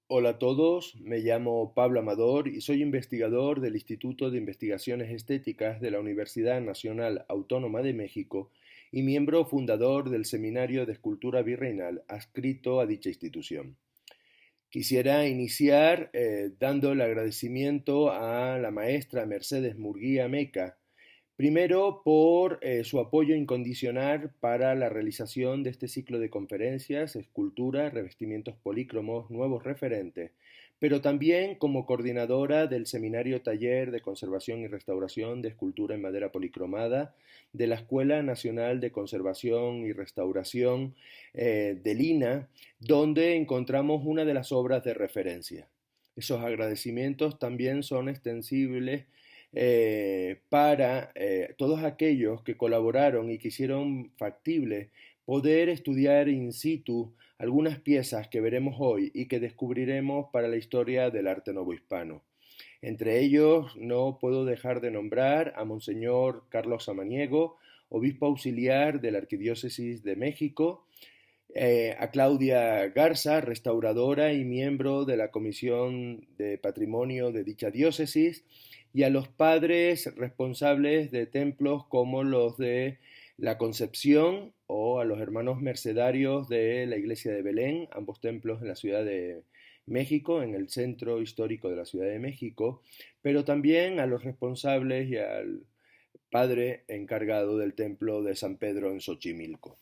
Hola a todos, me llamo Pablo Amador y soy investigador del Instituto de Investigaciones Estéticas de la Universidad Nacional Autónoma de México y miembro fundador del Seminario de Escultura Virreinal adscrito a dicha institución. Quisiera iniciar dando el agradecimiento a la maestra Mercedes Murguía Meca. Primero, por su apoyo incondicional para la realización de este ciclo de conferencias, escultura, revestimientos polícromos, nuevos referentes, pero también como coordinadora del Seminario Taller de Conservación y Restauración de Escultura en Madera Policromada de la Escuela Nacional de Conservación y Restauración de Lina, donde encontramos una de las obras de referencia. Esos agradecimientos también son extensibles para todos aquellos que colaboraron y que hicieron factible poder estudiar in situ algunas piezas que veremos hoy y que descubriremos para la historia del arte novohispano. Entre ellos no puedo dejar de nombrar a Monseñor Carlos Samaniego, obispo auxiliar de la Arquidiócesis de México, a Claudia Garza, restauradora y miembro de la Comisión de Patrimonio de dicha diócesis, y a los padres responsables de templos como los de la Concepción o a los hermanos mercedarios de la Iglesia de Belén, ambos templos en la Ciudad de México, en el centro histórico de la Ciudad de México, pero también a los responsables y al padre encargado del templo de San Pedro en Xochimilco.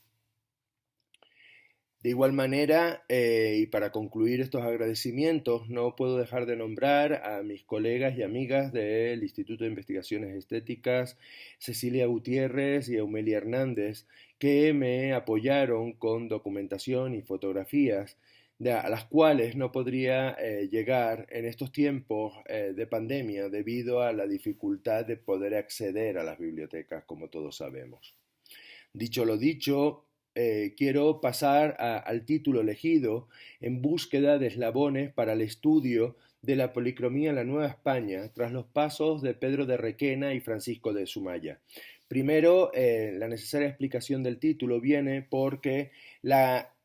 De igual manera, y para concluir estos agradecimientos, no puedo dejar de nombrar a mis colegas y amigas del Instituto de Investigaciones Estéticas, Cecilia Gutiérrez y Eumelia Hernández, que me apoyaron con documentación y fotografías, a las cuales no podría llegar en estos tiempos de pandemia debido a la dificultad de poder acceder a las bibliotecas, como todos sabemos. Dicho lo dicho, quiero pasar al título elegido en búsqueda de eslabones para el estudio de la policromía en la Nueva España tras los pasos de Pedro de Requena y Francisco de Sumaya. Primero, la necesaria explicación del título viene porque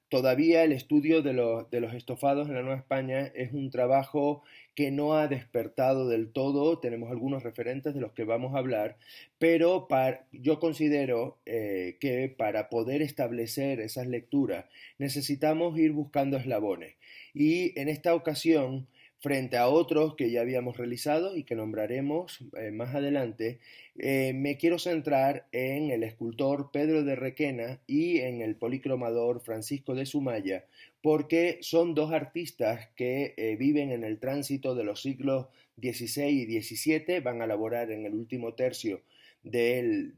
todavía el estudio de los estofados en la Nueva España es un trabajo que no ha despertado del todo. Tenemos algunos referentes de los que vamos a hablar, pero yo considero que para poder establecer esas lecturas necesitamos ir buscando eslabones. Y en esta ocasión, frente a otros que ya habíamos realizado y que nombraremos más adelante, me quiero centrar en el escultor Pedro de Requena y en el policromador Francisco de Sumaya, porque son dos artistas que viven en el tránsito de los siglos XVI y XVII, van a laborar en el último tercio del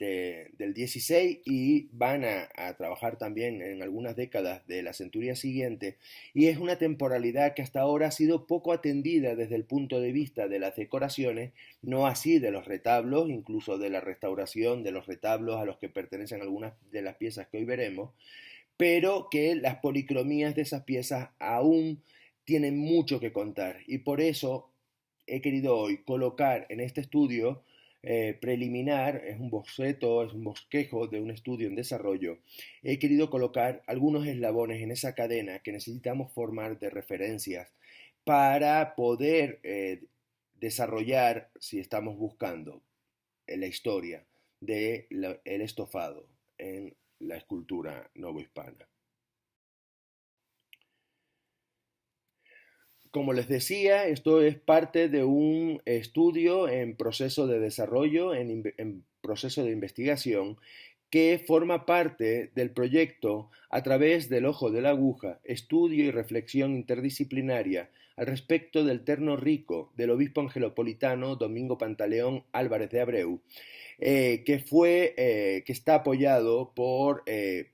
16 y van a trabajar también en algunas décadas de la centuria siguiente, y es una temporalidad que hasta ahora ha sido poco atendida desde el punto de vista de las decoraciones, no así de los retablos, incluso de la restauración de los retablos a los que pertenecen algunas de las piezas que hoy veremos, pero que las policromías de esas piezas aún tienen mucho que contar, y por eso he querido hoy colocar en este estudio preliminar, es un boceto, es un bosquejo de un estudio en desarrollo. He querido colocar algunos eslabones en esa cadena que necesitamos formar de referencias para poder desarrollar, si estamos buscando la historia del estofado en la escultura novohispana. Como les decía, esto es parte de un estudio en proceso de desarrollo, en proceso de investigación, que forma parte del proyecto A través del ojo de la aguja, estudio y reflexión interdisciplinaria al respecto del terno rico del obispo angelopolitano Domingo Pantaleón Álvarez de Abreu, que está apoyado por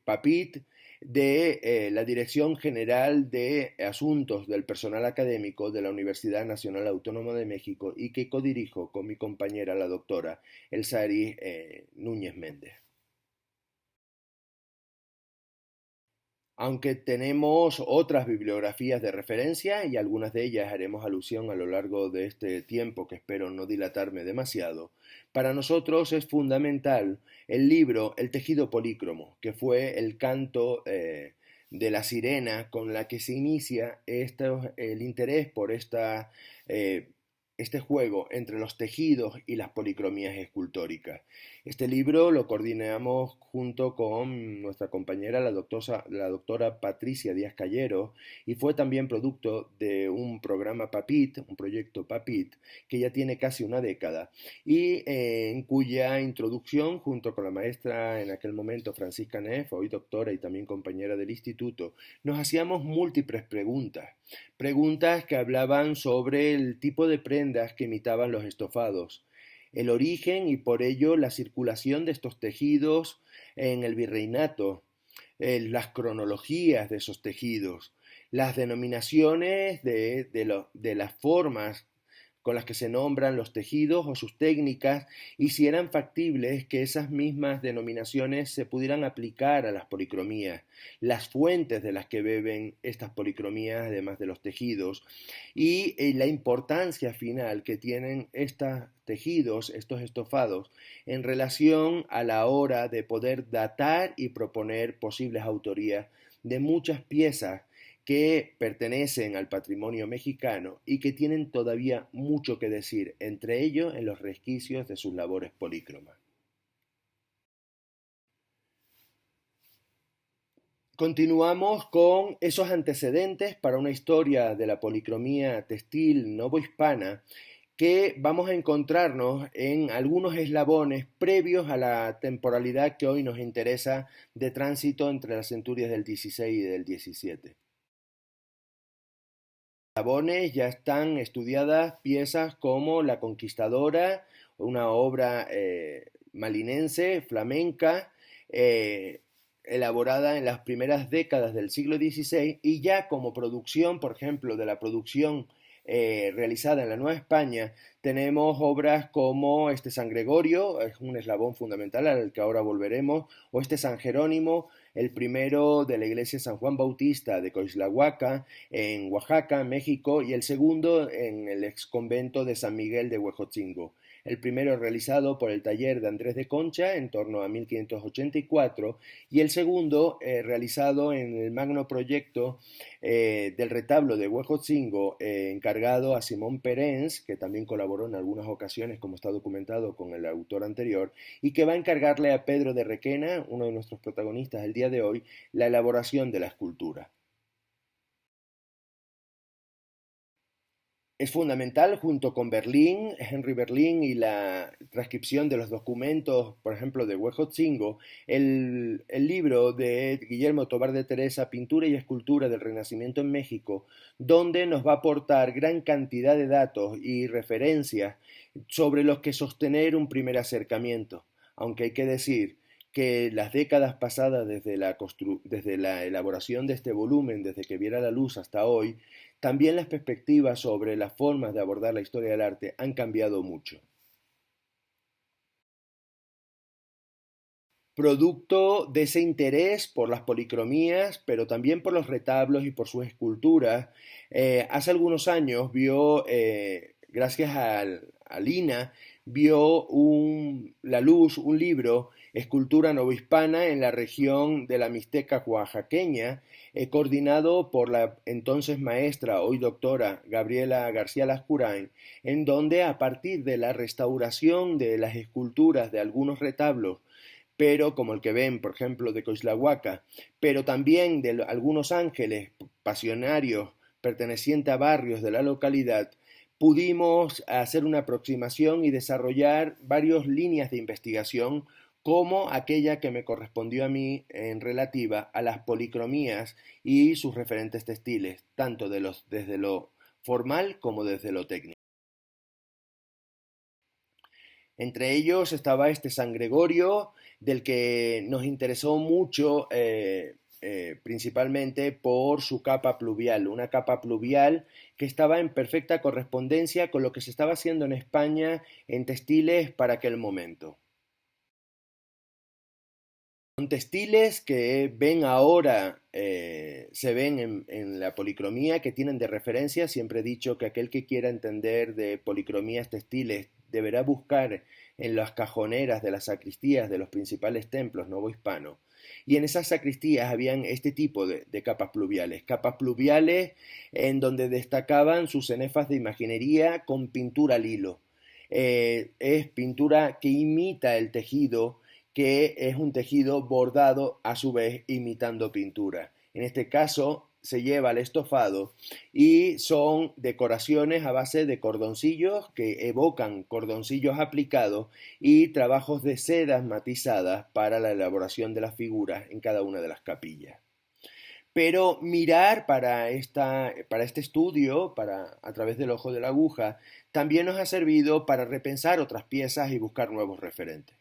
PAPIT, de la Dirección General de Asuntos del Personal Académico de la Universidad Nacional Autónoma de México, y que codirijo con mi compañera, la doctora Elsari Núñez Méndez. Aunque tenemos otras bibliografías de referencia y algunas de ellas haremos alusión a lo largo de este tiempo, que espero no dilatarme demasiado, para nosotros es fundamental el libro El tejido polícromo, que fue el canto de la sirena con la que se inicia el interés por eh, este juego entre los tejidos y las policromías escultóricas. Este libro lo coordinamos junto con nuestra compañera, la doctora Patricia Díaz Callero, y fue también producto de un programa PAPIT, un proyecto PAPIT, que ya tiene casi una década, y en cuya introducción, junto con la maestra en aquel momento, Francisca Neff, hoy doctora y también compañera del instituto, nos hacíamos múltiples preguntas. Preguntas que hablaban sobre el tipo de prendas que imitaban los estofados, el origen y por ello la circulación de estos tejidos en el virreinato, las cronologías de esos tejidos, las denominaciones de las formas con las que se nombran los tejidos o sus técnicas, y si eran factibles que esas mismas denominaciones se pudieran aplicar a las policromías, las fuentes de las que beben estas policromías, además de los tejidos, y la importancia final que tienen estos tejidos, estos estofados, en relación a la hora de poder datar y proponer posibles autorías de muchas piezas que pertenecen al patrimonio mexicano y que tienen todavía mucho que decir, entre ellos en los resquicios de sus labores polícromas. Continuamos con esos antecedentes para una historia de la policromía textil novohispana que vamos a encontrarnos en algunos eslabones previos a la temporalidad que hoy nos interesa de tránsito entre las centurias del 16 y del 17. Eslabones ya están estudiadas piezas como La Conquistadora, una obra malinense, flamenca, elaborada en las primeras décadas del siglo XVI, y ya como producción, por ejemplo, de la producción realizada en la Nueva España, tenemos obras como este San Gregorio, es un eslabón fundamental al que ahora volveremos, o este San Jerónimo, el primero de la iglesia San Juan Bautista de Coixlahuaca, en Oaxaca, México, y el segundo en el exconvento de San Miguel de Huejotzingo. El primero realizado por el taller de Andrés de Concha en torno a 1584, y el segundo realizado en el magno proyecto del retablo de Huejotzingo, encargado a Simón Perens, que también colaboró en algunas ocasiones, como está documentado con el autor anterior, y que va a encargarle a Pedro de Requena, uno de nuestros protagonistas el día de hoy, la elaboración de la escultura. Es fundamental, junto con Berlín, Henry Berlín, y la transcripción de los documentos, por ejemplo, de Huejotzingo, el libro de Guillermo Tobar de Teresa, Pintura y Escultura del Renacimiento en México, donde nos va a aportar gran cantidad de datos y referencias sobre los que sostener un primer acercamiento, aunque hay que decir que las décadas pasadas desde la elaboración de este volumen, desde que viera la luz hasta hoy, también las perspectivas sobre las formas de abordar la historia del arte han cambiado mucho. Producto de ese interés por las policromías, pero también por los retablos y por sus esculturas, hace algunos años gracias a Lina, la luz un libro, Escultura Novohispana en la región de la Mixteca oaxaqueña, coordinado por la entonces maestra, hoy doctora, Gabriela García Lascurain, en donde a partir de la restauración de las esculturas de algunos retablos, pero como el que ven, por ejemplo, de Coixlahuaca, pero también de algunos ángeles pasionarios pertenecientes a barrios de la localidad, pudimos hacer una aproximación y desarrollar varias líneas de investigación, como aquella que me correspondió a mí en relativa a las policromías y sus referentes textiles, tanto desde lo formal como desde lo técnico. Entre ellos estaba este San Gregorio, del que nos interesó mucho, principalmente por su capa pluvial, una capa pluvial que estaba en perfecta correspondencia con lo que se estaba haciendo en España en textiles para aquel momento. Son textiles que ven ahora, se ven en la policromía, que tienen de referencia. Siempre he dicho que aquel que quiera entender de policromías textiles deberá buscar en las cajoneras de las sacristías de los principales templos novohispanos. y en esas sacristías habían este tipo de capas pluviales en donde destacaban sus cenefas de imaginería con pintura al hilo. Es pintura que imita el tejido, que es un tejido bordado a su vez imitando pintura. En este caso se lleva al estofado y son decoraciones a base de cordoncillos que evocan cordoncillos aplicados y trabajos de sedas matizadas para la elaboración de las figuras en cada una de las capillas. Pero mirar para este estudio, a través del ojo de la aguja, también nos ha servido para repensar otras piezas y buscar nuevos referentes.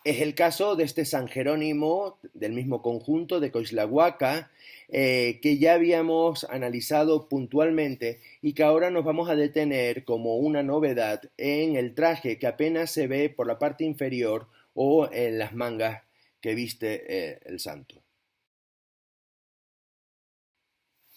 Es el caso de este San Jerónimo del mismo conjunto de Coixlahuaca, que ya habíamos analizado puntualmente y que ahora nos vamos a detener como una novedad en el traje que apenas se ve por la parte inferior o en las mangas que viste el santo.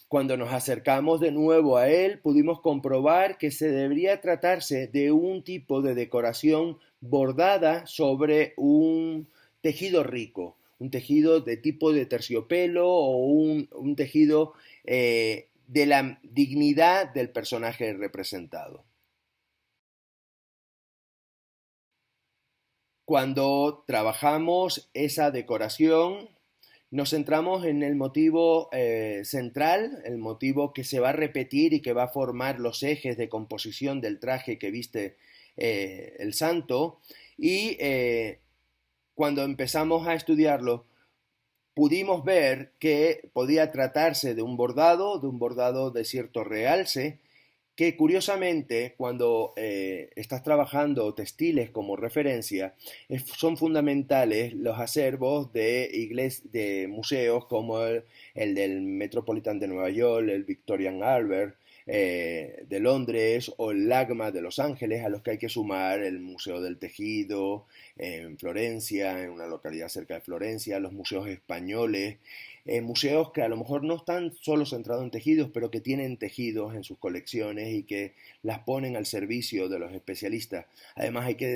Cuando nos acercamos de nuevo a él, pudimos comprobar que se debería tratarse de un tipo de decoración bordada sobre un tejido rico, un tejido de tipo de terciopelo o un tejido de la dignidad del personaje representado. Cuando trabajamos esa decoración, nos centramos en el motivo central, el motivo que se va a repetir y que va a formar los ejes de composición del traje que viste el santo. Y cuando empezamos a estudiarlo, pudimos ver que podía tratarse de un bordado de cierto realce, que curiosamente cuando estás trabajando textiles como referencia, son fundamentales los acervos de museos como el del Metropolitan de Nueva York, el Victorian Albert de Londres o el LACMA de Los Ángeles, a los que hay que sumar el Museo del Tejido en Florencia, en una localidad cerca de Florencia, los museos españoles, museos que a lo mejor no están solo centrados en tejidos, pero que tienen tejidos en sus colecciones y que las ponen al servicio de los especialistas. Además, hay que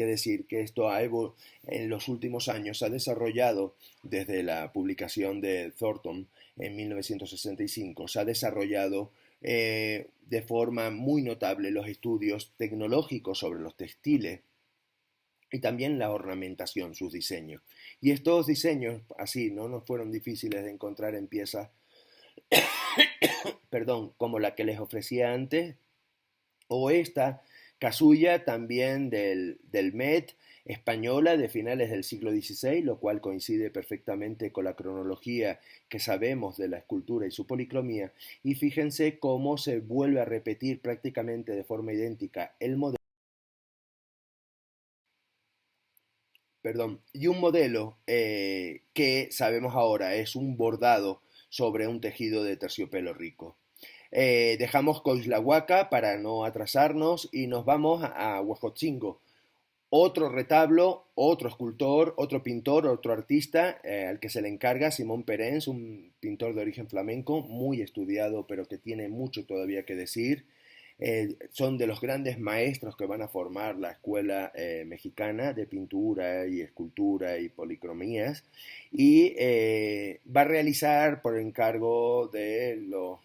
decir que en los últimos años se ha desarrollado desde la publicación de Thornton en 1965, se ha desarrollado de forma muy notable los estudios tecnológicos sobre los textiles y también la ornamentación, sus diseños. Y estos diseños, así, no nos fueron difíciles de encontrar en piezas, perdón, como la que les ofrecía antes, o esta casulla también del Met española de finales del siglo XVI, lo cual coincide perfectamente con la cronología que sabemos de la escultura y su policromía, y fíjense cómo se vuelve a repetir prácticamente de forma idéntica el modelo. Perdón, y un modelo que sabemos ahora es un bordado sobre un tejido de terciopelo rico. Dejamos Coixlahuaca para no atrasarnos y nos vamos a Huejotzingo. Otro retablo, otro escultor, otro pintor, otro artista al que se le encarga Simón Perens, un pintor de origen flamenco, muy estudiado pero que tiene mucho todavía que decir. Son de los grandes maestros que van a formar la escuela mexicana de pintura y escultura y policromías y va a realizar por encargo de los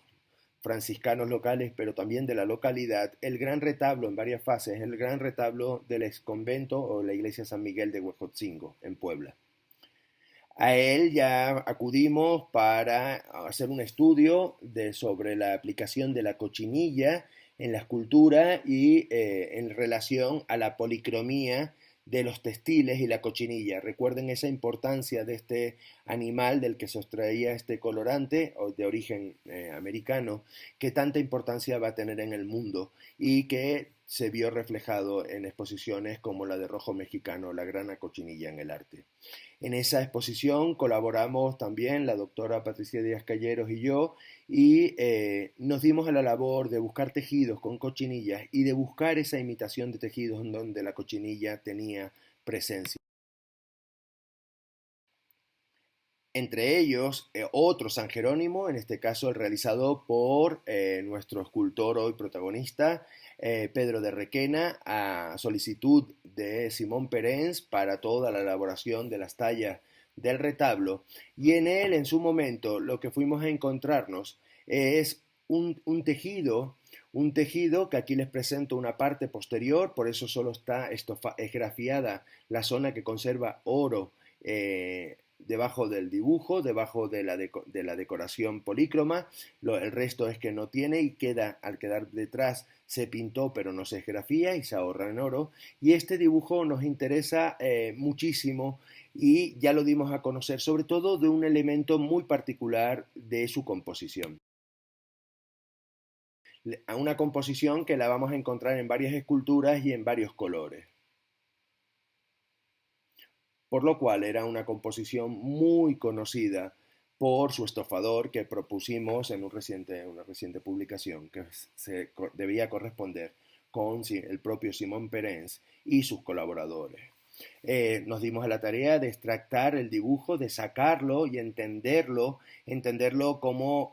franciscanos locales, pero también de la localidad, el gran retablo en varias fases, el gran retablo del exconvento o la iglesia San Miguel de Huejotzingo, en Puebla. A él ya acudimos para hacer un estudio sobre la aplicación de la cochinilla en la escultura y en relación a la policromía de los textiles y la cochinilla. Recuerden esa importancia de este animal del que se extraía este colorante de origen americano, que tanta importancia va a tener en el mundo y que se vio reflejado en exposiciones como la de Rojo Mexicano, la grana cochinilla en el arte. En esa exposición colaboramos también la doctora Patricia Díaz Calleros y yo y nos dimos a la labor de buscar tejidos con cochinillas y de buscar esa imitación de tejidos en donde la cochinilla tenía presencia. Entre ellos, otro San Jerónimo, en este caso el realizado por nuestro escultor hoy protagonista, Pedro de Requena, a solicitud de Simón Perens para toda la elaboración de las tallas del retablo. Y en él, en su momento, lo que fuimos a encontrarnos es un tejido, un tejido que aquí les presento una parte posterior, por eso solo está esgrafiada la zona que conserva oro debajo del dibujo, debajo de la decoración polícroma. El resto es que no tiene y queda, al quedar detrás se pintó pero no se esgrafía y se ahorra en oro. Y este dibujo nos interesa muchísimo y ya lo dimos a conocer, sobre todo de un elemento muy particular de su composición. A una composición que la vamos a encontrar en varias esculturas y en varios colores, por lo cual era una composición muy conocida por su estofador que propusimos en una reciente publicación que debía corresponder con el propio Simón Perens y sus colaboradores. Nos dimos a la tarea de extractar el dibujo, de sacarlo y entenderlo como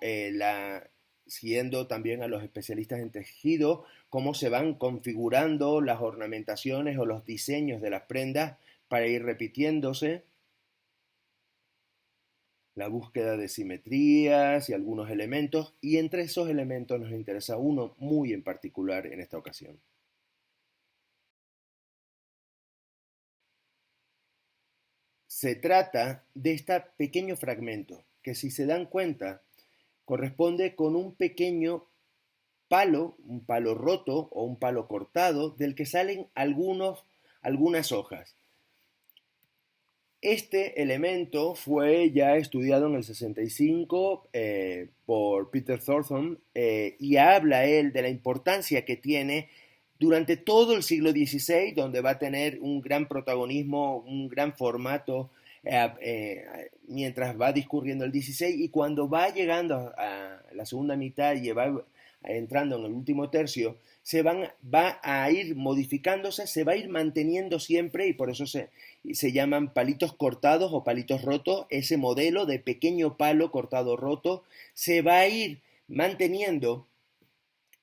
siguiendo también a los especialistas en tejido, cómo se van configurando las ornamentaciones o los diseños de las prendas para ir repitiéndose, la búsqueda de simetrías y algunos elementos, y entre esos elementos nos interesa uno muy en particular en esta ocasión. Se trata de este pequeño fragmento que, si se dan cuenta, corresponde con un palo roto o un palo cortado del que salen algunas hojas. Este elemento fue ya estudiado en el 65 por Peter Thornton y habla él de la importancia que tiene durante todo el siglo XVI, donde va a tener un gran protagonismo, un gran formato mientras va discurriendo el XVI, y cuando va llegando a la segunda mitad y va entrando en el último tercio, va a ir modificándose, se va a ir manteniendo siempre, y por eso se llaman palitos cortados o palitos rotos. Ese modelo de pequeño palo cortado roto se va a ir manteniendo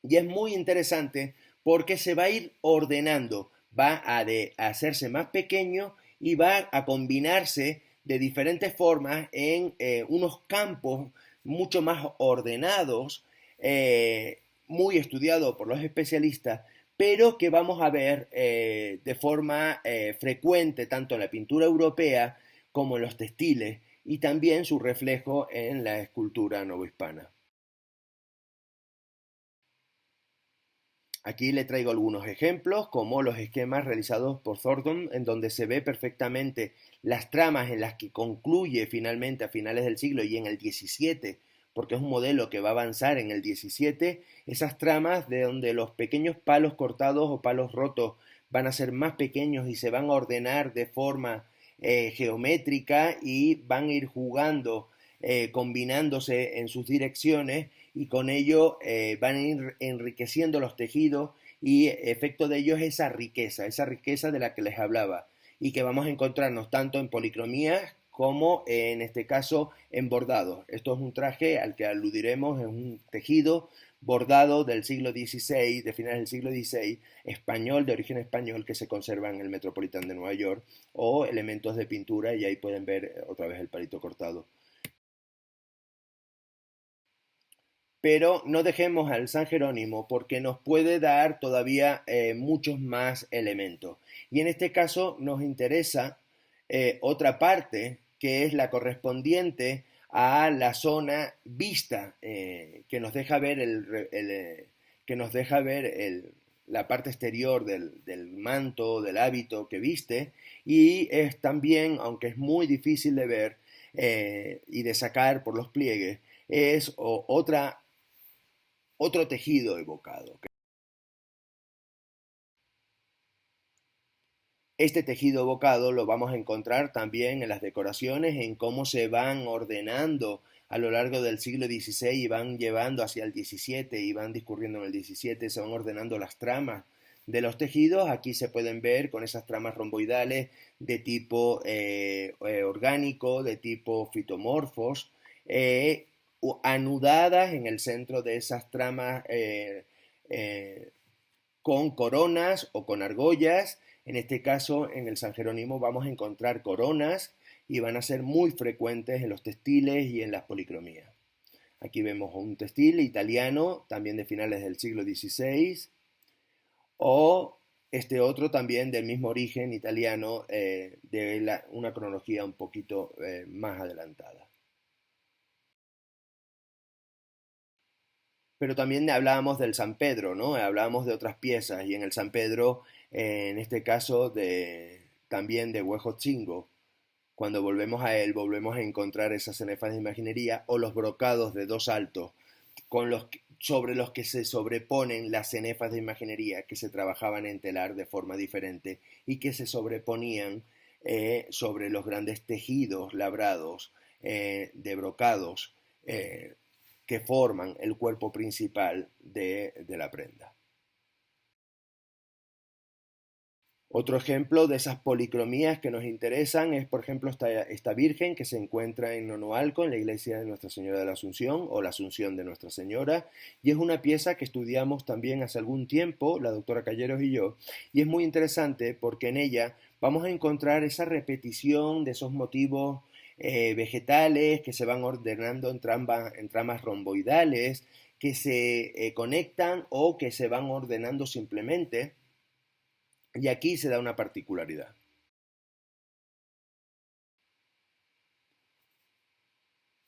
y es muy interesante porque se va a ir ordenando, va a hacerse más pequeño y va a combinarse de diferentes formas en unos campos mucho más ordenados, muy estudiado por los especialistas, pero que vamos a ver de forma frecuente tanto en la pintura europea como en los textiles, y también su reflejo en la escultura novohispana. Aquí le traigo algunos ejemplos, como los esquemas realizados por Thornton, en donde se ve perfectamente las tramas en las que concluye finalmente a finales del siglo y en el XVII, porque es un modelo que va a avanzar en el XVII, esas tramas de donde los pequeños palos cortados o palos rotos van a ser más pequeños y se van a ordenar de forma geométrica y van a ir jugando, combinándose en sus direcciones, y con ello van a ir enriqueciendo los tejidos, y efecto de ello es esa riqueza de la que les hablaba y que vamos a encontrarnos tanto en policromías como en este caso en bordados. Esto es un traje al que aludiremos, es un tejido bordado del siglo XVI, de finales del siglo XVI, español, de origen español, que se conserva en el Metropolitan de Nueva York, o elementos de pintura, y ahí pueden ver otra vez el palito cortado. Pero no dejemos al San Jerónimo porque nos puede dar todavía muchos más elementos. Y en este caso nos interesa otra parte que es la correspondiente a la zona vista, que nos deja ver, la parte exterior del manto, del hábito que viste, y es también, aunque es muy difícil de ver y de sacar por los pliegues, es otro tejido evocado. Este tejido evocado lo vamos a encontrar también en las decoraciones, en cómo se van ordenando a lo largo del siglo XVI y van llevando hacia el XVII y van discurriendo en el XVII, se van ordenando las tramas de los tejidos. Aquí se pueden ver con esas tramas romboidales de tipo orgánico, de tipo fitomorfos, anudadas en el centro de esas tramas con coronas o con argollas. En este caso, en el San Jerónimo vamos a encontrar coronas y van a ser muy frecuentes en los textiles y en las policromías. Aquí vemos un textil italiano, también de finales del siglo XVI, o este otro también del mismo origen italiano, de una cronología un poquito más adelantada. Pero también hablábamos del San Pedro, ¿no? Hablábamos de otras piezas, y en el San Pedro, en este caso, también de Huejotzingo. Cuando volvemos a él, volvemos a encontrar esas cenefas de imaginería o los brocados de dos altos, sobre los que se sobreponen las cenefas de imaginería que se trabajaban en telar de forma diferente y que se sobreponían sobre los grandes tejidos labrados de brocados que forman el cuerpo principal de la prenda. Otro ejemplo de esas policromías que nos interesan es, por ejemplo, esta Virgen que se encuentra en Nonoalco, en la iglesia de Nuestra Señora de la Asunción, o la Asunción de Nuestra Señora, y es una pieza que estudiamos también hace algún tiempo, la doctora Calleros y yo, y es muy interesante porque en ella vamos a encontrar esa repetición de esos motivos vegetales que se van ordenando en tramas romboidales, que se conectan o que se van ordenando simplemente. Y aquí se da una particularidad.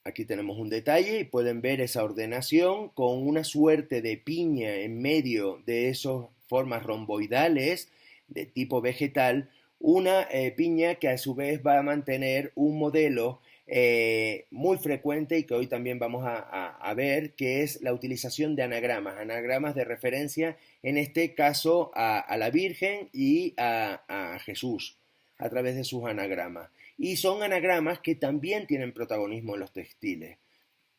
Aquí tenemos un detalle y pueden ver esa ordenación con una suerte de piña en medio de esas formas romboidales de tipo vegetal, una piña que a su vez va a mantener un modelo muy frecuente y que hoy también vamos a ver, que es la utilización de anagramas de referencia, en este caso a la Virgen y a Jesús, a través de sus anagramas. Y son anagramas que también tienen protagonismo en los textiles.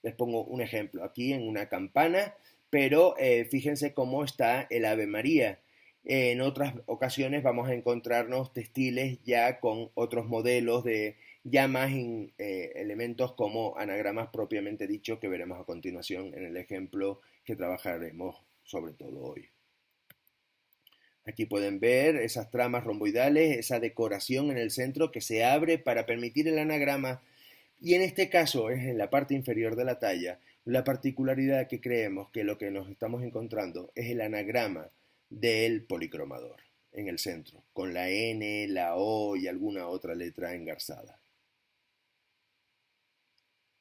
Les pongo un ejemplo aquí en una campana, pero fíjense cómo está el Ave María. En otras ocasiones vamos a encontrarnos textiles ya con otros modelos de ya más elementos como anagramas propiamente dicho, que veremos a continuación en el ejemplo que trabajaremos sobre todo hoy. Aquí pueden ver esas tramas romboidales, esa decoración en el centro que se abre para permitir el anagrama, y en este caso es en la parte inferior de la talla. La particularidad que creemos que lo que nos estamos encontrando es el anagrama del policromador en el centro, con la N, la O y alguna otra letra engarzada.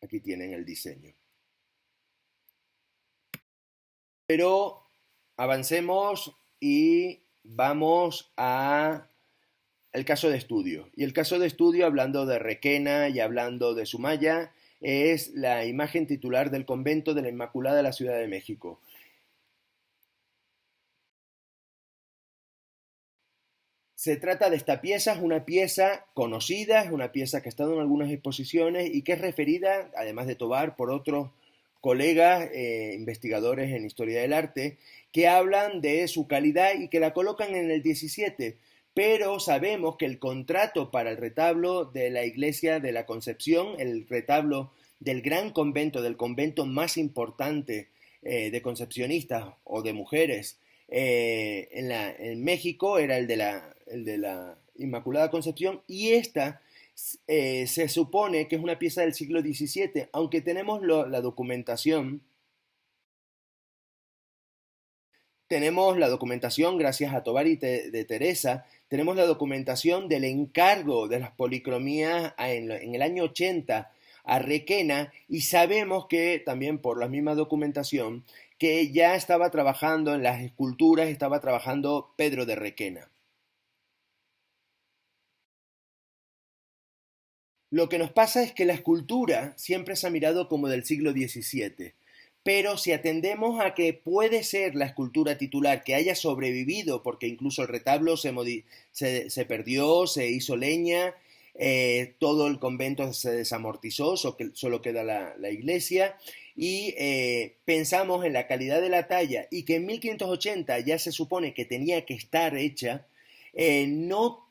Aquí tienen el diseño. Pero avancemos y vamos a el caso de estudio. Y el caso de estudio, hablando de Requena y hablando de Sumaya, es la imagen titular del convento de la Inmaculada de la Ciudad de México. Se trata de esta pieza, es una pieza conocida, es una pieza que ha estado en algunas exposiciones y que es referida, además de Tovar, por otros colegas investigadores en historia del arte, que hablan de su calidad y que la colocan en el 17. Pero sabemos que el contrato para el retablo de la iglesia de la Concepción, el retablo del gran convento, del convento más importante de concepcionistas o de mujeres en México, era el de la Inmaculada Concepción, y esta se supone que es una pieza del siglo XVII, aunque tenemos la documentación. Tenemos la documentación, gracias a Tovar y de Teresa, tenemos la documentación del encargo de las policromías en el año 80 a Requena, y sabemos que también por la misma documentación que ya estaba trabajando en las esculturas, estaba trabajando Pedro de Requena. Lo que nos pasa es que la escultura siempre se ha mirado como del siglo XVII, pero si atendemos a que puede ser la escultura titular que haya sobrevivido, porque incluso el retablo se perdió, se hizo leña, todo el convento se desamortizó, solo queda la iglesia, y pensamos en la calidad de la talla y que en 1580 ya se supone que tenía que estar hecha, no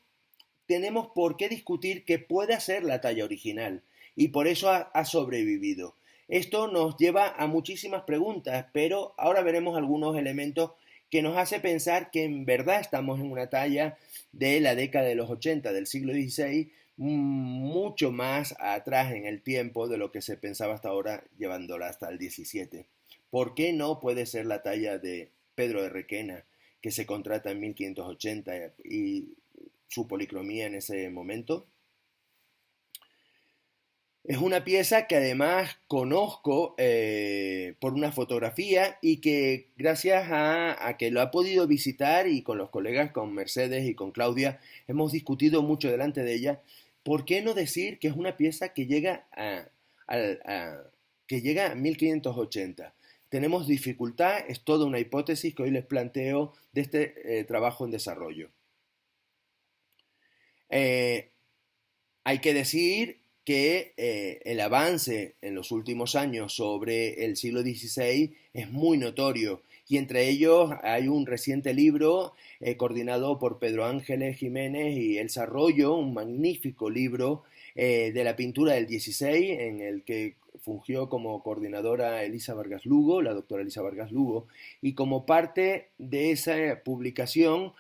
tenemos por qué discutir que pueda ser la talla original y por eso ha sobrevivido. Esto nos lleva a muchísimas preguntas, pero ahora veremos algunos elementos que nos hace pensar que en verdad estamos en una talla de la década de los 80 del siglo XVI, mucho más atrás en el tiempo de lo que se pensaba hasta ahora, llevándola hasta el 17. ¿Por qué no puede ser la talla de Pedro de Requena, que se contrata en 1580 y su policromía en ese momento? Es una pieza que además conozco por una fotografía y que gracias a que lo ha podido visitar y con los colegas, con Mercedes y con Claudia, hemos discutido mucho delante de ella. ¿Por qué no decir que es una pieza que llega que llega a 1580? Tenemos dificultad, es toda una hipótesis que hoy les planteo de este trabajo en desarrollo. Eh, Hay que decir que el avance en los últimos años sobre el siglo XVI es muy notorio y entre ellos hay un reciente libro coordinado por Pedro Ángeles Jiménez y Elsa Arroyo, un magnífico libro de la pintura del XVI en el que fungió como coordinadora Elisa Vargas Lugo, la doctora Elisa Vargas Lugo, y como parte de esa publicación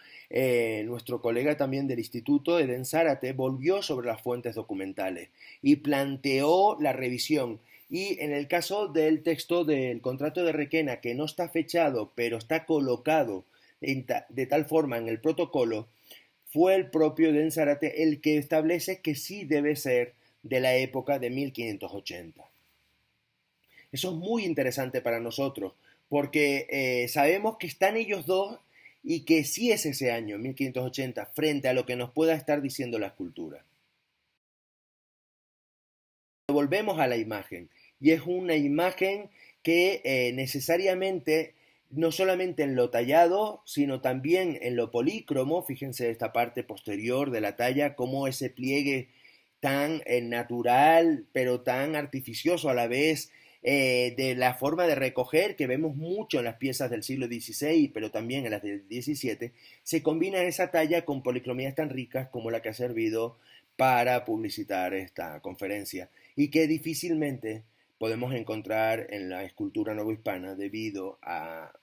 nuestro colega también del instituto, Eden Zárate, volvió sobre las fuentes documentales y planteó la revisión. Y en el caso del texto del contrato de Requena, que no está fechado, pero está colocado de tal forma en el protocolo, fue el propio Eden Zárate el que establece que sí debe ser de la época de 1580. Eso es muy interesante para nosotros, porque sabemos que están ellos dos y que sí es ese año, 1580, frente a lo que nos pueda estar diciendo la escultura. Volvemos a la imagen, y es una imagen que necesariamente, no solamente en lo tallado, sino también en lo polícromo, fíjense esta parte posterior de la talla, como ese pliegue tan natural, pero tan artificioso a la vez, de la forma de recoger que vemos mucho en las piezas del siglo XVI, pero también en las del XVII, se combina esa talla con policromías tan ricas como la que ha servido para publicitar esta conferencia y que difícilmente podemos encontrar en la escultura novohispana debido a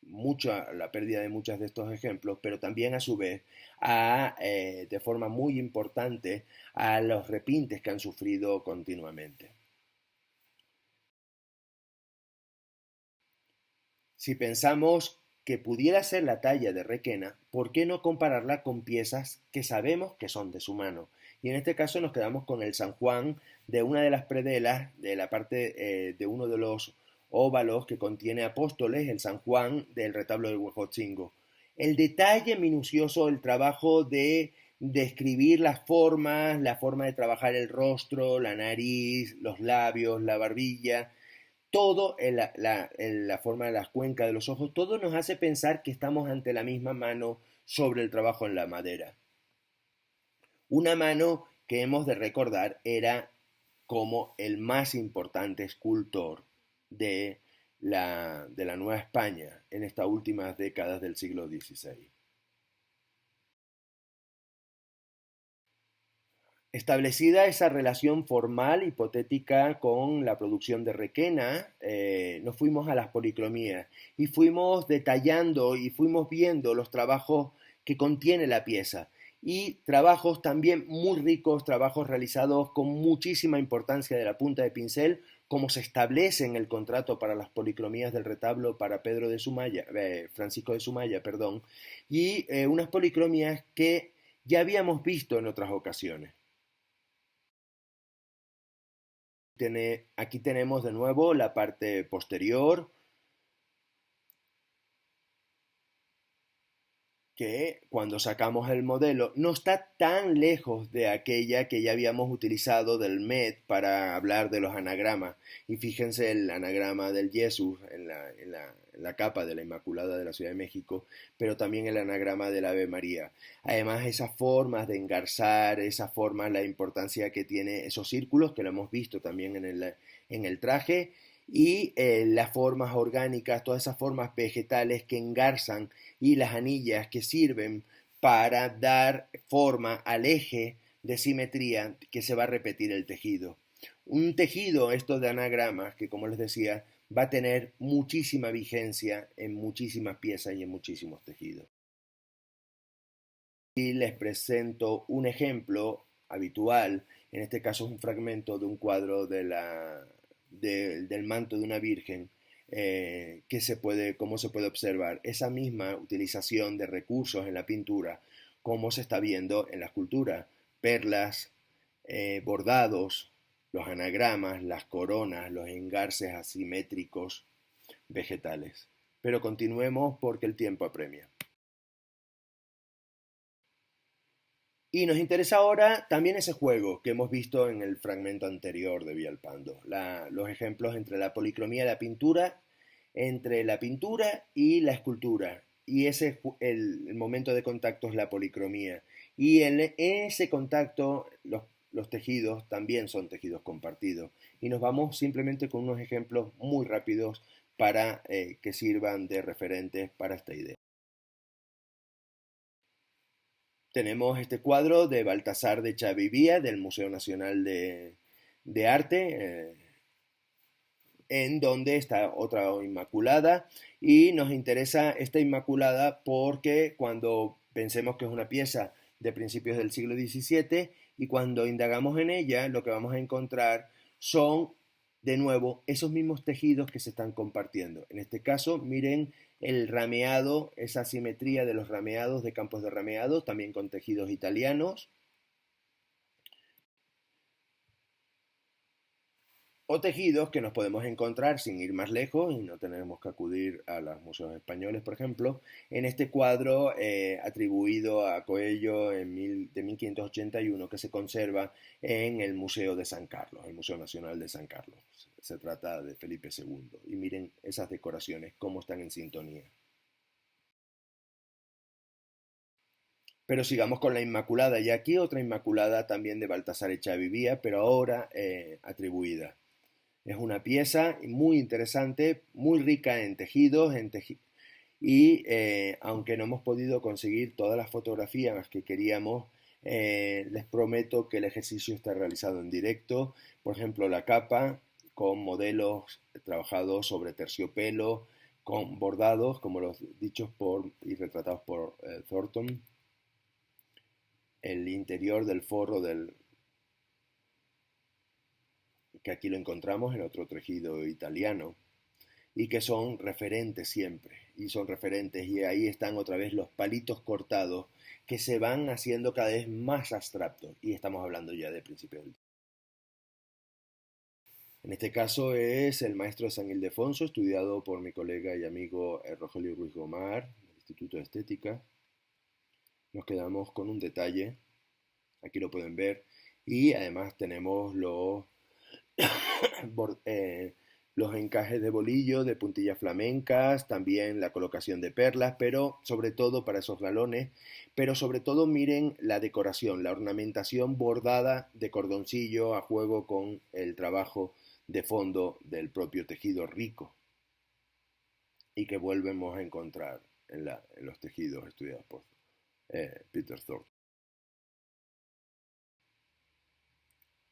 la pérdida de muchos de estos ejemplos, pero también a su vez de forma muy importante a los repintes que han sufrido continuamente. Si pensamos que pudiera ser la talla de Requena, ¿por qué no compararla con piezas que sabemos que son de su mano? Y en este caso nos quedamos con el San Juan de una de las predelas, de la parte de uno de los óvalos que contiene apóstoles, el San Juan del retablo del Huejotzingo. El detalle minucioso, el trabajo de describir las formas, la forma de trabajar el rostro, la nariz, los labios, la barbilla, todo en la forma de las cuencas de los ojos, todo nos hace pensar que estamos ante la misma mano sobre el trabajo en la madera. Una mano que hemos de recordar era como el más importante escultor de la Nueva España en estas últimas décadas del siglo XVI. Establecida esa relación formal hipotética con la producción de Requena, nos fuimos a las policromías y fuimos detallando y fuimos viendo los trabajos que contiene la pieza y trabajos también muy ricos, trabajos realizados con muchísima importancia de la punta de pincel, como se establece en el contrato para las policromías del retablo para Pedro de Sumaya, Francisco de Sumaya, perdón, y unas policromías que ya habíamos visto en otras ocasiones. Aquí tenemos de nuevo la parte posterior. que cuando sacamos el modelo no está tan lejos de aquella que ya habíamos utilizado del MED para hablar de los anagramas. Y fíjense el anagrama del Jesús en la capa de la Inmaculada de la Ciudad de México, pero también el anagrama del Ave María. Además, esas formas de engarzar, esas formas, la importancia que tiene esos círculos, que lo hemos visto también en el traje, y las formas orgánicas, todas esas formas vegetales que engarzan y las anillas que sirven para dar forma al eje de simetría que se va a repetir el tejido. Un tejido, esto de anagramas, que como les decía, va a tener muchísima vigencia en muchísimas piezas y en muchísimos tejidos. Y les presento un ejemplo habitual, en este caso es un fragmento de un cuadro del manto de una virgen, que cómo se puede observar esa misma utilización de recursos en la pintura, como se está viendo en la escultura, perlas, bordados, los anagramas, las coronas, los engarces asimétricos vegetales. Pero continuemos porque el tiempo apremia. Y nos interesa ahora también ese juego que hemos visto en el fragmento anterior de Villalpando, los ejemplos entre la policromía y la pintura, entre la pintura y la escultura. Y el momento de contacto es la policromía. Y en ese contacto los tejidos también son tejidos compartidos. Y nos vamos simplemente con unos ejemplos muy rápidos para que sirvan de referentes para esta idea. Tenemos este cuadro de Baltasar de Chavivía del Museo Nacional de Arte, en donde está otra Inmaculada, y nos interesa esta Inmaculada porque cuando pensemos que es una pieza de principios del siglo XVII y cuando indagamos en ella, lo que vamos a encontrar son de nuevo esos mismos tejidos que se están compartiendo. En este caso, miren el rameado, esa simetría de los rameados, de campos de rameado, también con tejidos italianos, o tejidos que nos podemos encontrar sin ir más lejos y no tenemos que acudir a los museos españoles, por ejemplo, en este cuadro atribuido a Coello de 1581 que se conserva en el Museo de San Carlos, el Museo Nacional de San Carlos. Se trata de Felipe II. Y miren esas decoraciones, cómo están en sintonía. Pero sigamos con la Inmaculada, y aquí otra Inmaculada también de Baltasar Echavivía, pero ahora atribuida. Es una pieza muy interesante, muy rica en tejidos, y aunque no hemos podido conseguir todas las fotografías que queríamos, les prometo que el ejercicio está realizado en directo. Por ejemplo, la capa con modelos trabajados sobre terciopelo, con bordados, como los dichos y retratados por Thornton. El interior del forro que aquí lo encontramos en otro tejido italiano, y que son referentes siempre, y son referentes, y ahí están otra vez los palitos cortados que se van haciendo cada vez más abstractos, y estamos hablando ya de principios del... En este caso es el maestro de San Ildefonso, estudiado por mi colega y amigo Rogelio Ruiz Gomar, del Instituto de Estética. Nos quedamos con un detalle, aquí lo pueden ver, y además tenemos los encajes de bolillo, de puntillas flamencas, también la colocación de perlas, pero sobre todo para esos galones, pero sobre todo miren la decoración, la ornamentación bordada de cordoncillo a juego con el trabajo de fondo del propio tejido rico y que volvemos a encontrar en los tejidos estudiados por Peter Thornton.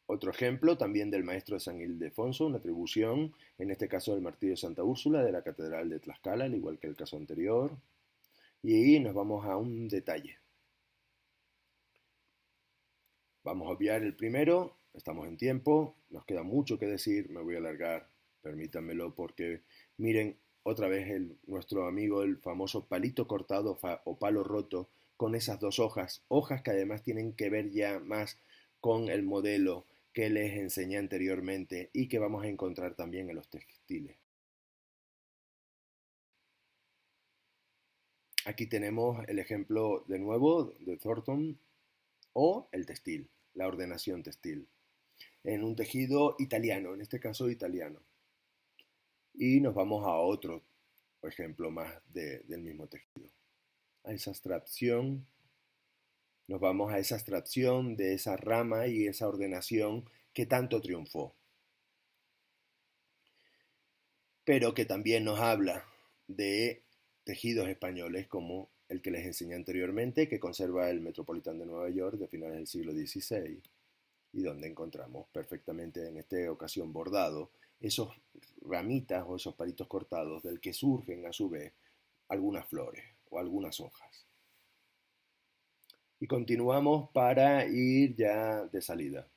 Otro ejemplo también del maestro de San Ildefonso, una atribución, en este caso del martirio de Santa Úrsula de la Catedral de Tlaxcala, al igual que el caso anterior. Y ahí nos vamos a un detalle. Vamos a obviar el primero, estamos en tiempo, nos queda mucho que decir, me voy a alargar, permítanmelo, porque miren otra vez nuestro amigo, el famoso palito cortado o palo roto, con esas dos hojas que además tienen que ver ya más con el modelo que les enseñé anteriormente y que vamos a encontrar también en los textiles. Aquí tenemos el ejemplo de nuevo de Thornton o el textil, la ordenación textil, en un tejido italiano, en este caso italiano. Y nos vamos a otro ejemplo más del mismo tejido. A esa abstracción, nos vamos a esa abstracción de esa rama y esa ordenación que tanto triunfó, pero que también nos habla de tejidos españoles como el que les enseñé anteriormente, que conserva el Metropolitan de Nueva York de finales del siglo XVI, y donde encontramos perfectamente en esta ocasión bordado esos ramitas o esos palitos cortados del que surgen a su vez algunas flores o algunas hojas. Y continuamos para ir ya de salida.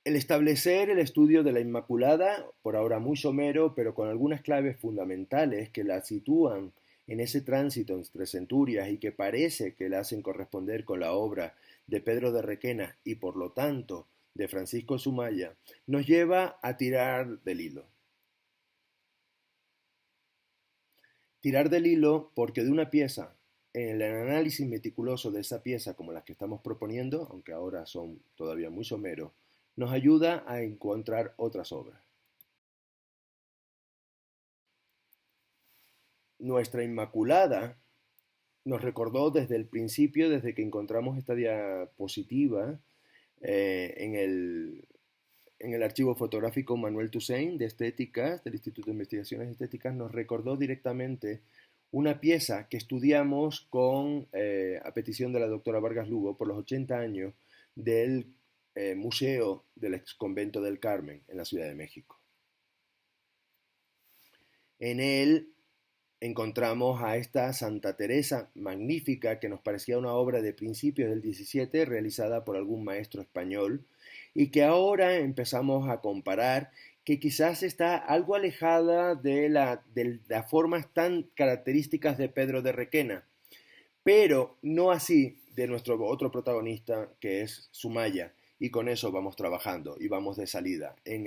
El establecer el estudio de la Inmaculada, por ahora muy somero, pero con algunas claves fundamentales que la sitúan en ese tránsito entre centurias y que parece que la hacen corresponder con la obra de Pedro de Requena y por lo tanto de Francisco Sumaya, nos lleva a tirar del hilo. Tirar del hilo porque de una pieza, en el análisis meticuloso de esa pieza como las que estamos proponiendo, aunque ahora son todavía muy someros, nos ayuda a encontrar otras obras. Nuestra Inmaculada nos recordó desde el principio, desde que encontramos esta diapositiva en el archivo fotográfico Manuel Toussaint de Estéticas, del Instituto de Investigaciones Estéticas, nos recordó directamente una pieza que estudiamos a petición de la doctora Vargas Lugo por los 80 años del Museo del Ex Convento del Carmen en la Ciudad de México. En él encontramos a esta Santa Teresa magnífica que nos parecía una obra de principios del 17 realizada por algún maestro español y que ahora empezamos a comparar que quizás está algo alejada de las formas tan características de Pedro de Requena, pero no así de nuestro otro protagonista que es Sumaya, y con eso vamos trabajando y vamos de salida en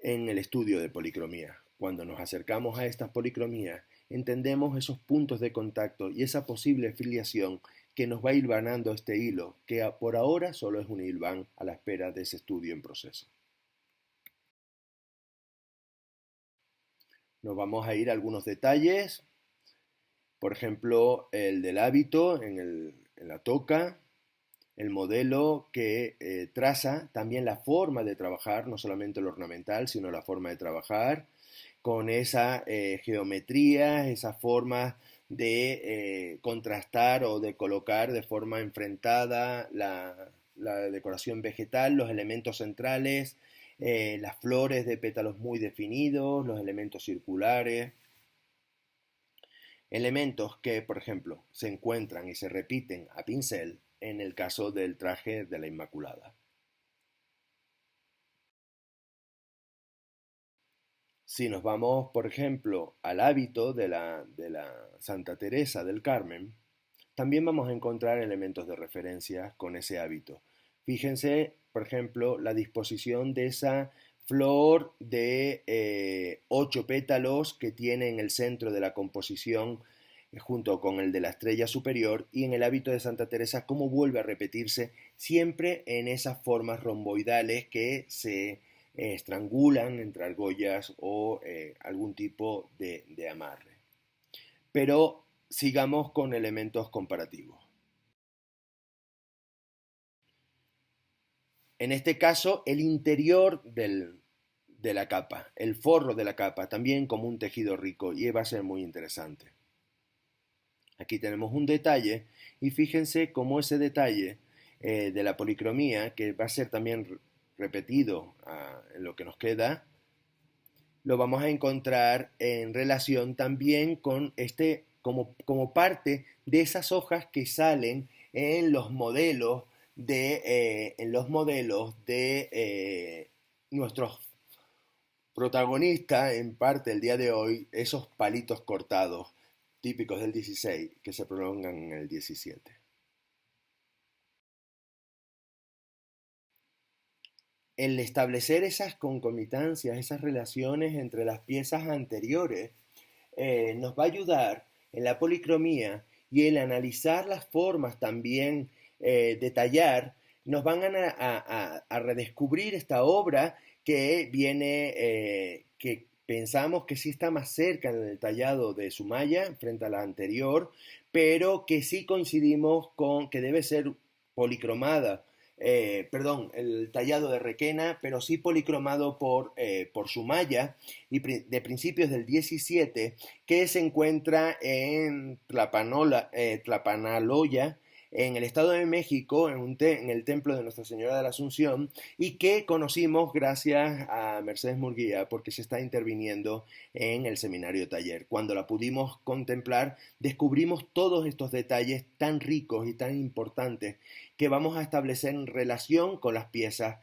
el estudio de policromía. Cuando nos acercamos a estas policromías, entendemos esos puntos de contacto y esa posible filiación que nos va hilvanando este hilo, que por ahora solo es un hilván a la espera de ese estudio en proceso. Nos vamos a ir a algunos detalles, por ejemplo, el del hábito en la toca, el modelo que traza también la forma de trabajar, no solamente lo ornamental, sino la forma de trabajar, con esa geometría, esa forma de contrastar o de colocar de forma enfrentada la decoración vegetal, los elementos centrales, las flores de pétalos muy definidos, los elementos circulares, elementos que, por ejemplo, se encuentran y se repiten a pincel en el caso del traje de la Inmaculada. Si nos vamos, por ejemplo, al hábito de la Santa Teresa del Carmen, también vamos a encontrar elementos de referencia con ese hábito. Fíjense, por ejemplo, la disposición de esa flor de 8 pétalos que tiene en el centro de la composición junto con el de la estrella superior, y en el hábito de Santa Teresa cómo vuelve a repetirse siempre en esas formas romboidales que se estrangulan entre argollas o algún tipo de amarre. Pero sigamos con elementos comparativos. En este caso, el interior de la capa, el forro de la capa, también como un tejido rico, y va a ser muy interesante. Aquí tenemos un detalle y fíjense cómo ese detalle de la policromía, que va a ser también repetido en lo que nos queda, lo vamos a encontrar en relación también con como parte de esas hojas que salen en los modelos de nuestros protagonistas, en parte el día de hoy, esos palitos cortados típicos del 16 que se prolongan en el 17. el establecer esas concomitancias, esas relaciones entre las piezas anteriores, nos va a ayudar en la policromía y el analizar las formas también, detallar, nos van a redescubrir esta obra que viene, que pensamos que sí está más cerca en el tallado de Sumaya frente a la anterior, pero que sí coincidimos con que debe ser policromada, perdón, el tallado de Requena, pero sí policromado por Sumaya, y de principios del 17, que se encuentra en Tlapanaloya, en el Estado de México, en el templo de Nuestra Señora de la Asunción, y que conocimos gracias a Mercedes Murguía, porque se está interviniendo en el seminario taller. Cuando la pudimos contemplar, descubrimos todos estos detalles tan ricos y tan importantes que vamos a establecer en relación con las piezas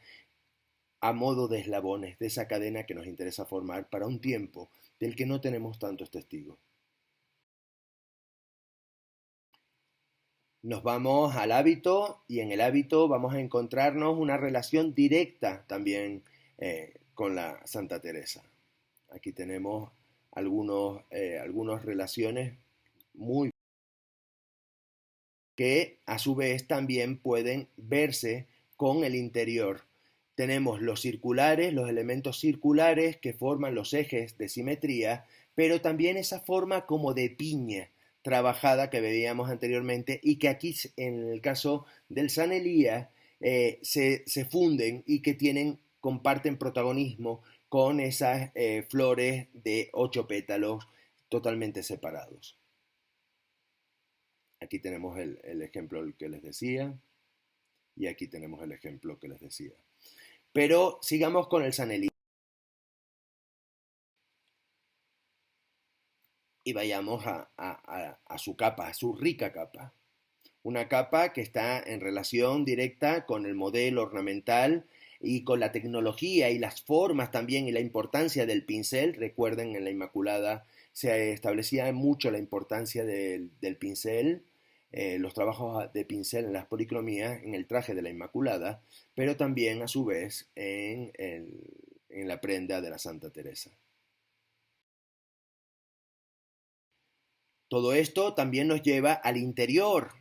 a modo de eslabones de esa cadena que nos interesa formar para un tiempo del que no tenemos tantos testigos. Nos vamos al hábito y en el hábito vamos a encontrarnos una relación directa también, con la Santa Teresa. Aquí tenemos algunas relaciones muy que a su vez también pueden verse con el interior. Tenemos los circulares, los elementos circulares que forman los ejes de simetría, pero también esa forma como de piña trabajada que veíamos anteriormente y que aquí en el caso del San Elías se funden y que comparten protagonismo con esas flores de 8 pétalos totalmente separados. Aquí tenemos el ejemplo que les decía y aquí tenemos el ejemplo que les decía. Pero sigamos con el San Elías y vayamos a su capa, a su rica capa. Una capa que está en relación directa con el modelo ornamental y con la tecnología y las formas también y la importancia del pincel. Recuerden, en la Inmaculada se establecía mucho la importancia del pincel, los trabajos de pincel en las policromías, en el traje de la Inmaculada, pero también a su vez en la prenda de la Santa Teresa. Todo esto también nos lleva al interior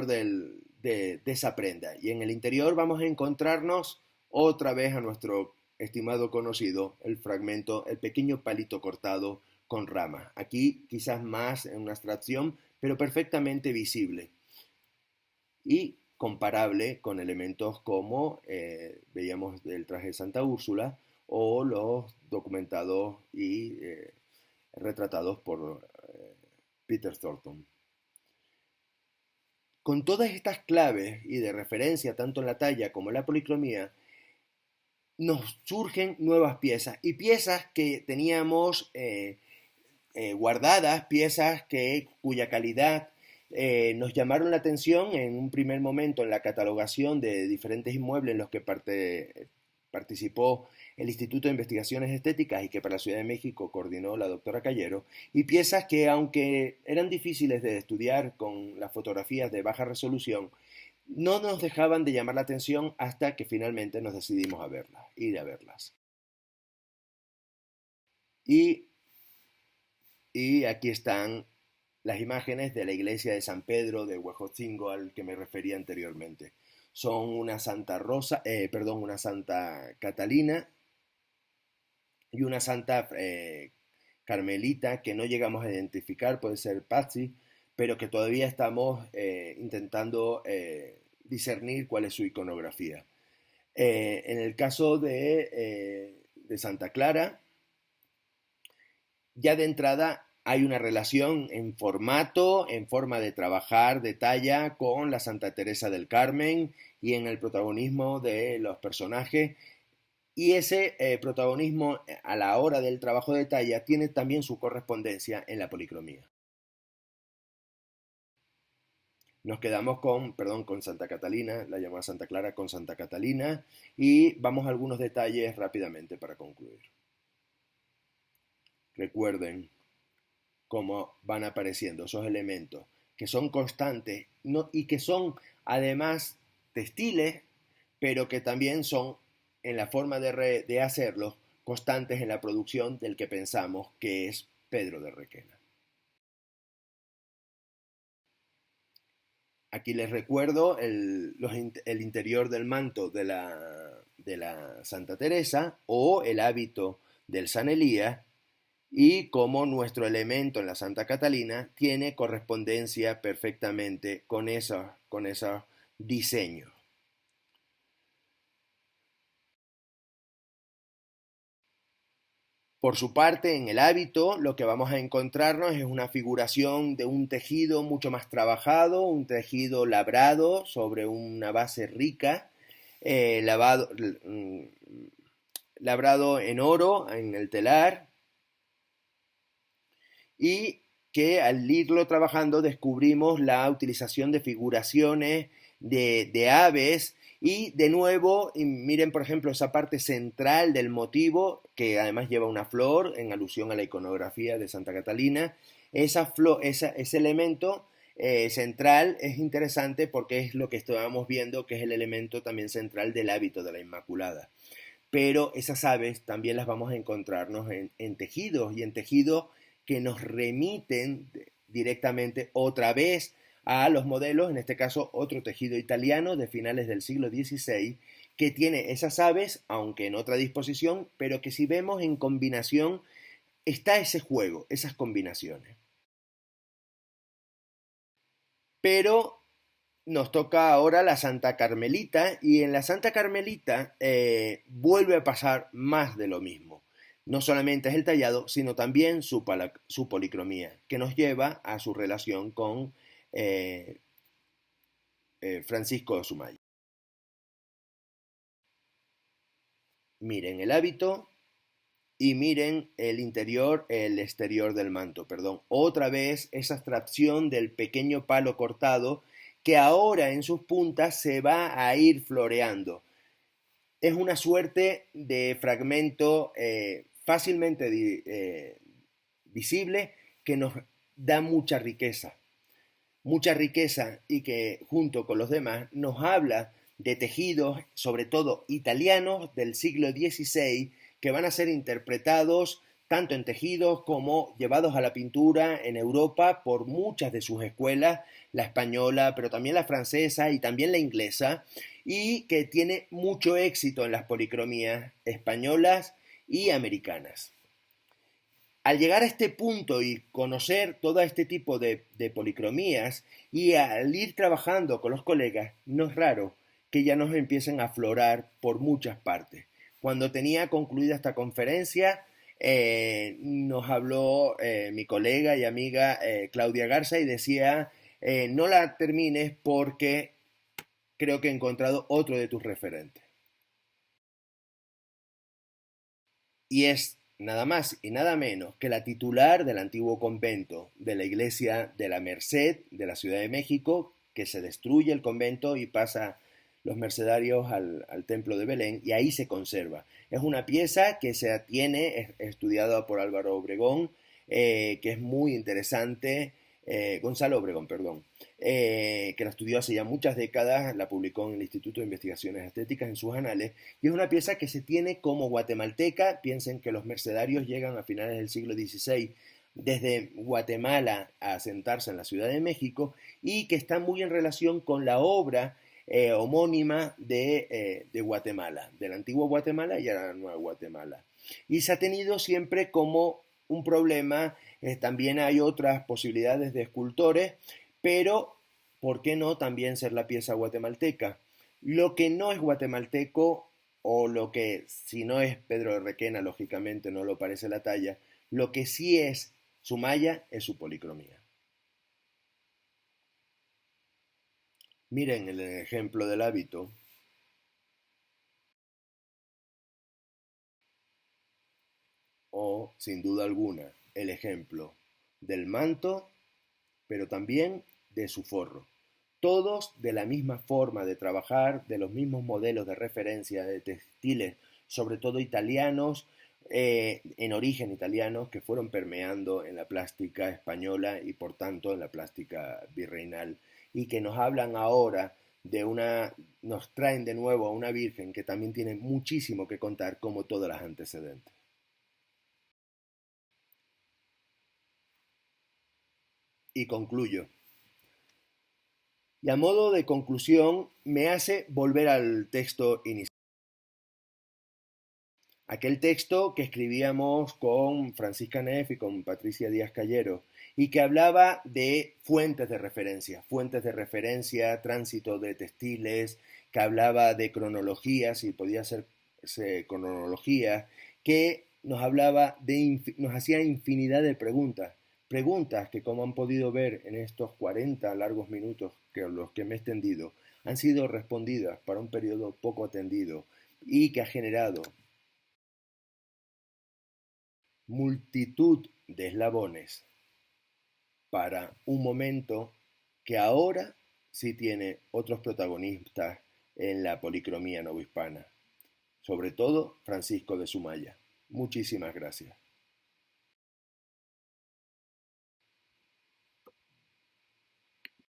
de esa prenda. Y en el interior vamos a encontrarnos otra vez a nuestro estimado conocido, el fragmento, el pequeño palito cortado con rama. Aquí quizás más en una abstracción, pero perfectamente visible y comparable con elementos como veíamos del traje de Santa Úrsula o los documentados y retratados por Peter Thornton. Con todas estas claves y de referencia tanto en la talla como en la policromía, nos surgen nuevas piezas y piezas que teníamos guardadas, piezas cuya calidad nos llamaron la atención en un primer momento en la catalogación de diferentes inmuebles en los que participó el Instituto de Investigaciones Estéticas y que para la Ciudad de México coordinó la doctora Callero, y piezas que aunque eran difíciles de estudiar con las fotografías de baja resolución, no nos dejaban de llamar la atención hasta que finalmente nos decidimos a verlas, ir a verlas. Y, y aquí están las imágenes de la iglesia de San Pedro de Huejotzingo al que me refería anteriormente. Son una Santa Rosa, perdón, una Santa Catalina y una Santa Carmelita que no llegamos a identificar, puede ser Patsy, pero que todavía estamos intentando discernir cuál es su iconografía. En el caso de Santa Clara, ya de entrada hay una relación en formato, en forma de trabajar, de talla, con la Santa Teresa del Carmen y en el protagonismo de los personajes. Y ese protagonismo a la hora del trabajo de talla tiene también su correspondencia en la policromía. Nos quedamos con Santa Catalina, la llamada Santa Clara con Santa Catalina, y vamos a algunos detalles rápidamente para concluir. Recuerden cómo van apareciendo esos elementos que son constantes y que son además textiles, pero que también son en la forma de hacerlo, constantes en la producción del que pensamos que es Pedro de Requena. Aquí les recuerdo el interior del manto de la Santa Teresa o el hábito del San Elías y cómo nuestro elemento en la Santa Catalina tiene correspondencia perfectamente con esos diseños. Por su parte, en el hábito, lo que vamos a encontrarnos es una figuración de un tejido mucho más trabajado, un tejido labrado sobre una base rica, lavado, labrado en oro en el telar, y que al irlo trabajando descubrimos la utilización de figuraciones de aves y de nuevo, y miren por ejemplo esa parte central del motivo, que además lleva una flor en alusión a la iconografía de Santa Catalina. Ese elemento central es interesante porque es lo que estábamos viendo, que es el elemento también central del hábito de la Inmaculada. Pero esas aves también las vamos a encontrarnos en tejidos y en tejidos que nos remiten directamente otra vez a los modelos, en este caso otro tejido italiano de finales del siglo XVI, que tiene esas aves, aunque en otra disposición, pero que si vemos en combinación, está ese juego, esas combinaciones. Pero nos toca ahora la Santa Carmelita y en la Santa Carmelita vuelve a pasar más de lo mismo. No solamente es el tallado, sino también su policromía, que nos lleva a su relación con eh, Francisco de Sumaya. Miren el hábito y miren el exterior del manto, perdón. Otra vez esa abstracción del pequeño palo cortado que ahora en sus puntas se va a ir floreando. Es una suerte de fragmento fácilmente visible que nos da mucha riqueza y que junto con los demás nos habla de tejidos, sobre todo italianos del siglo XVI, que van a ser interpretados tanto en tejidos como llevados a la pintura en Europa por muchas de sus escuelas, la española, pero también la francesa y también la inglesa, y que tiene mucho éxito en las policromías españolas y americanas. Al llegar a este punto y conocer todo este tipo de policromías y al ir trabajando con los colegas, no es raro que ya nos empiecen a aflorar por muchas partes. Cuando tenía concluida esta conferencia, nos habló mi colega y amiga Claudia Garza y decía, no la termines porque creo que he encontrado otro de tus referentes. Y es nada más y nada menos que la titular del antiguo convento de la iglesia de la Merced de la Ciudad de México, que se destruye el convento y pasa los mercedarios al templo de Belén y ahí se conserva. Es una pieza que se tiene, estudiada por Álvaro Obregón, que es muy interesante, Gonzalo Obregón, perdón, que la estudió hace ya muchas décadas, la publicó en el Instituto de Investigaciones Estéticas en sus anales, y es una pieza que se tiene como guatemalteca. Piensen que los mercedarios llegan a finales del siglo XVI desde Guatemala a asentarse en la Ciudad de México y que está muy en relación con la obra homónima de Guatemala, del antiguo Guatemala y a la nueva Guatemala. Y se ha tenido siempre como un problema, también hay otras posibilidades de escultores, pero ¿por qué no también ser la pieza guatemalteca? Lo que no es guatemalteco, o lo que si no es Pedro de Requena, lógicamente no lo parece la talla, lo que sí es Sumaya es su policromía. Miren el ejemplo del hábito, o sin duda alguna el ejemplo del manto, pero también de su forro. Todos de la misma forma de trabajar, de los mismos modelos de referencia de textiles, sobre todo italianos, en origen italiano, que fueron permeando en la plástica española y por tanto en la plástica virreinal, y que nos hablan ahora nos traen de nuevo a una Virgen que también tiene muchísimo que contar, como todas las antecedentes. Y concluyo. Y a modo de conclusión, me hace volver al texto inicial. Aquel texto que escribíamos con Francisca Neff y con Patricia Díaz Callero, y que hablaba de fuentes de referencia, tránsito de textiles, que hablaba de cronología, si podía ser cronología, que nos hacía infinidad de preguntas, preguntas que, como han podido ver en estos 40 largos minutos que los que me he extendido, han sido respondidas para un periodo poco atendido y que ha generado multitud de eslabones para un momento que ahora sí tiene otros protagonistas en la policromía novohispana, sobre todo Francisco de Sumaya. Muchísimas gracias.